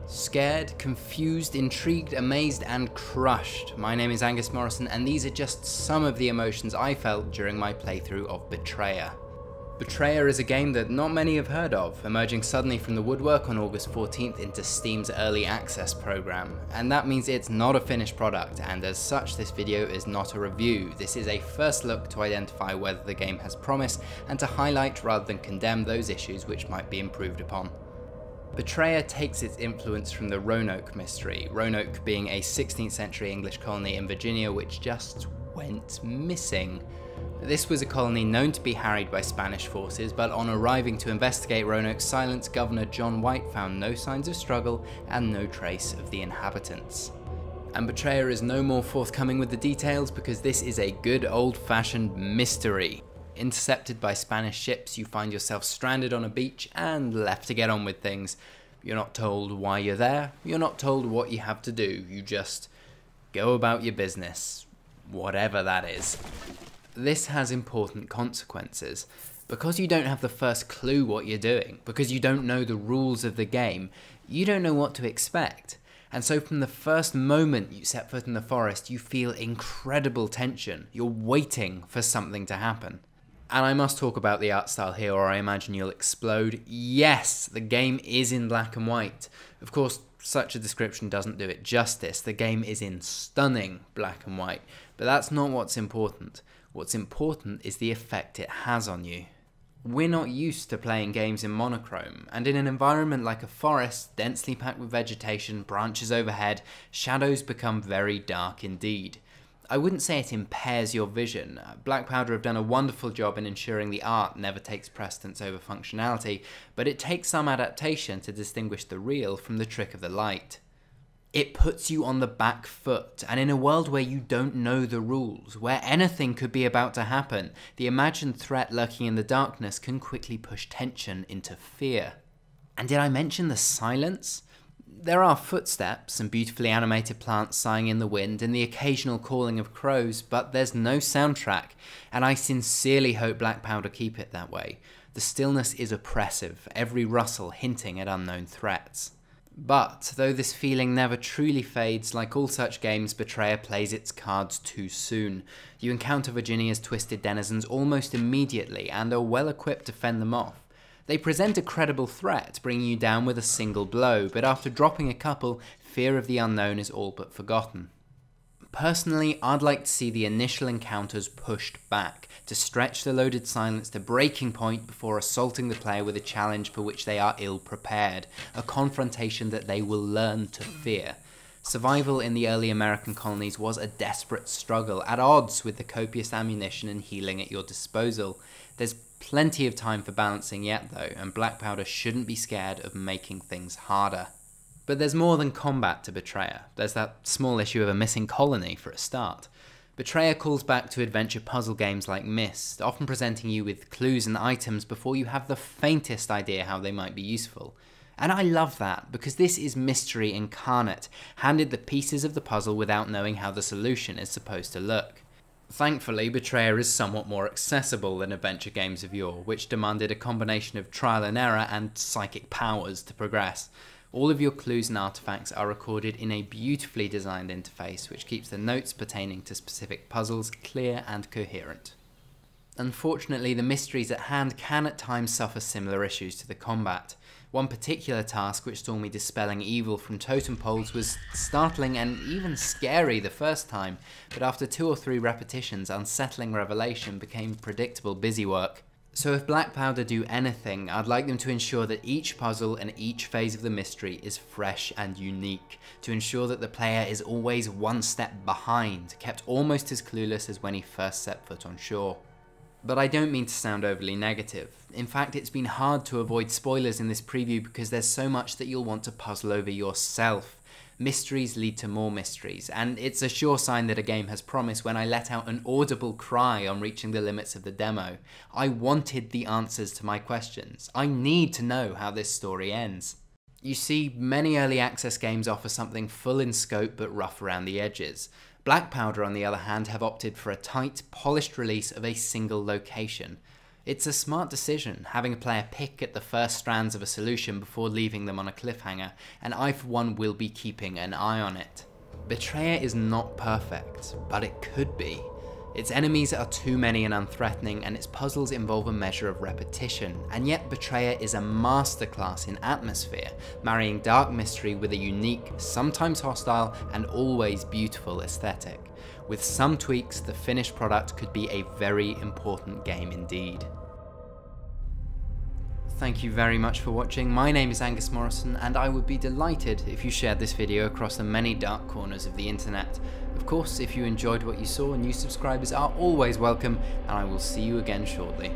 Scared, confused, intrigued, amazed, and crushed. My name is Angus Morrison, and these are just some of the emotions I felt during my playthrough of Betrayer. Betrayer is a game that not many have heard of, emerging suddenly from the woodwork on August 14th into Steam's early access program. And that means it's not a finished product, and as such this video is not a review. This is a first look to identify whether the game has promise, and to highlight rather than condemn those issues which might be improved upon. Betrayer takes its influence from the Roanoke mystery, Roanoke being a 16th century English colony in Virginia which just went missing. This was a colony known to be harried by Spanish forces, but on arriving to investigate Roanoke's silence, Governor John White found no signs of struggle and no trace of the inhabitants. And Betrayer is no more forthcoming with the details because this is a good old-fashioned mystery. Intercepted by Spanish ships, you find yourself stranded on a beach and left to get on with things. You're not told why you're there, you're not told what you have to do, you just go about your business, whatever that is. This has important consequences. Because you don't have the first clue what you're doing, because you don't know the rules of the game, you don't know what to expect. And so from the first moment you set foot in the forest, you feel incredible tension. You're waiting for something to happen. And I must talk about the art style here or I imagine you'll explode. Yes, the game is in black and white. Of course, such a description doesn't do it justice. The game is in stunning black and white. But that's not what's important. What's important is the effect it has on you. We're not used to playing games in monochrome, and in an environment like a forest, densely packed with vegetation, branches overhead, shadows become very dark indeed. I wouldn't say it impairs your vision. Black Powder have done a wonderful job in ensuring the art never takes precedence over functionality, but it takes some adaptation to distinguish the real from the trick of the light. It puts you on the back foot, and in a world where you don't know the rules, where anything could be about to happen, the imagined threat lurking in the darkness can quickly push tension into fear. And did I mention the silence? There are footsteps and beautifully animated plants sighing in the wind and the occasional calling of crows, but there's no soundtrack, and I sincerely hope Black Powder keep it that way. The stillness is oppressive, every rustle hinting at unknown threats. But, though this feeling never truly fades, like all such games, Betrayer plays its cards too soon. You encounter Virginia's twisted denizens almost immediately and are well equipped to fend them off. They present a credible threat, bringing you down with a single blow, but after dropping a couple, fear of the unknown is all but forgotten. Personally, I'd like to see the initial encounters pushed back, to stretch the loaded silence to breaking point before assaulting the player with a challenge for which they are ill prepared, a confrontation that they will learn to fear. Survival in the early American colonies was a desperate struggle, at odds with the copious ammunition and healing at your disposal. There's plenty of time for balancing yet though, and Black Powder shouldn't be scared of making things harder. But there's more than combat to Betrayer. There's that small issue of a missing colony for a start. Betrayer calls back to adventure puzzle games like Myst, often presenting you with clues and items before you have the faintest idea how they might be useful. And I love that, because this is mystery incarnate, handed the pieces of the puzzle without knowing how the solution is supposed to look. Thankfully, Betrayer is somewhat more accessible than adventure games of yore, which demanded a combination of trial and error and psychic powers to progress. All of your clues and artifacts are recorded in a beautifully designed interface, which keeps the notes pertaining to specific puzzles clear and coherent. Unfortunately, the mysteries at hand can at times suffer similar issues to the combat. One particular task which saw me dispelling evil from totem poles was startling and even scary the first time, but after 2 or 3 repetitions, unsettling revelation became predictable busywork. So if Black Powder do anything, I'd like them to ensure that each puzzle and each phase of the mystery is fresh and unique, to ensure that the player is always one step behind, kept almost as clueless as when he first set foot on shore. But I don't mean to sound overly negative. In fact, it's been hard to avoid spoilers in this preview because there's so much that you'll want to puzzle over yourself. Mysteries lead to more mysteries, and it's a sure sign that a game has promise when I let out an audible cry on reaching the limits of the demo. I wanted the answers to my questions. I need to know how this story ends. You see, many early access games offer something full in scope but rough around the edges. Black Powder, on the other hand, have opted for a tight, polished release of a single location. It's a smart decision, having a player pick at the first strands of a solution before leaving them on a cliffhanger, and I for one will be keeping an eye on it. Betrayer is not perfect, but it could be. Its enemies are too many and unthreatening, and its puzzles involve a measure of repetition, and yet Betrayer is a masterclass in atmosphere, marrying dark mystery with a unique, sometimes hostile, and always beautiful aesthetic. With some tweaks, the finished product could be a very important game indeed. Thank you very much for watching. My name is Angus Morrison, and I would be delighted if you shared this video across the many dark corners of the internet. Of course, if you enjoyed what you saw, new subscribers are always welcome, and I will see you again shortly.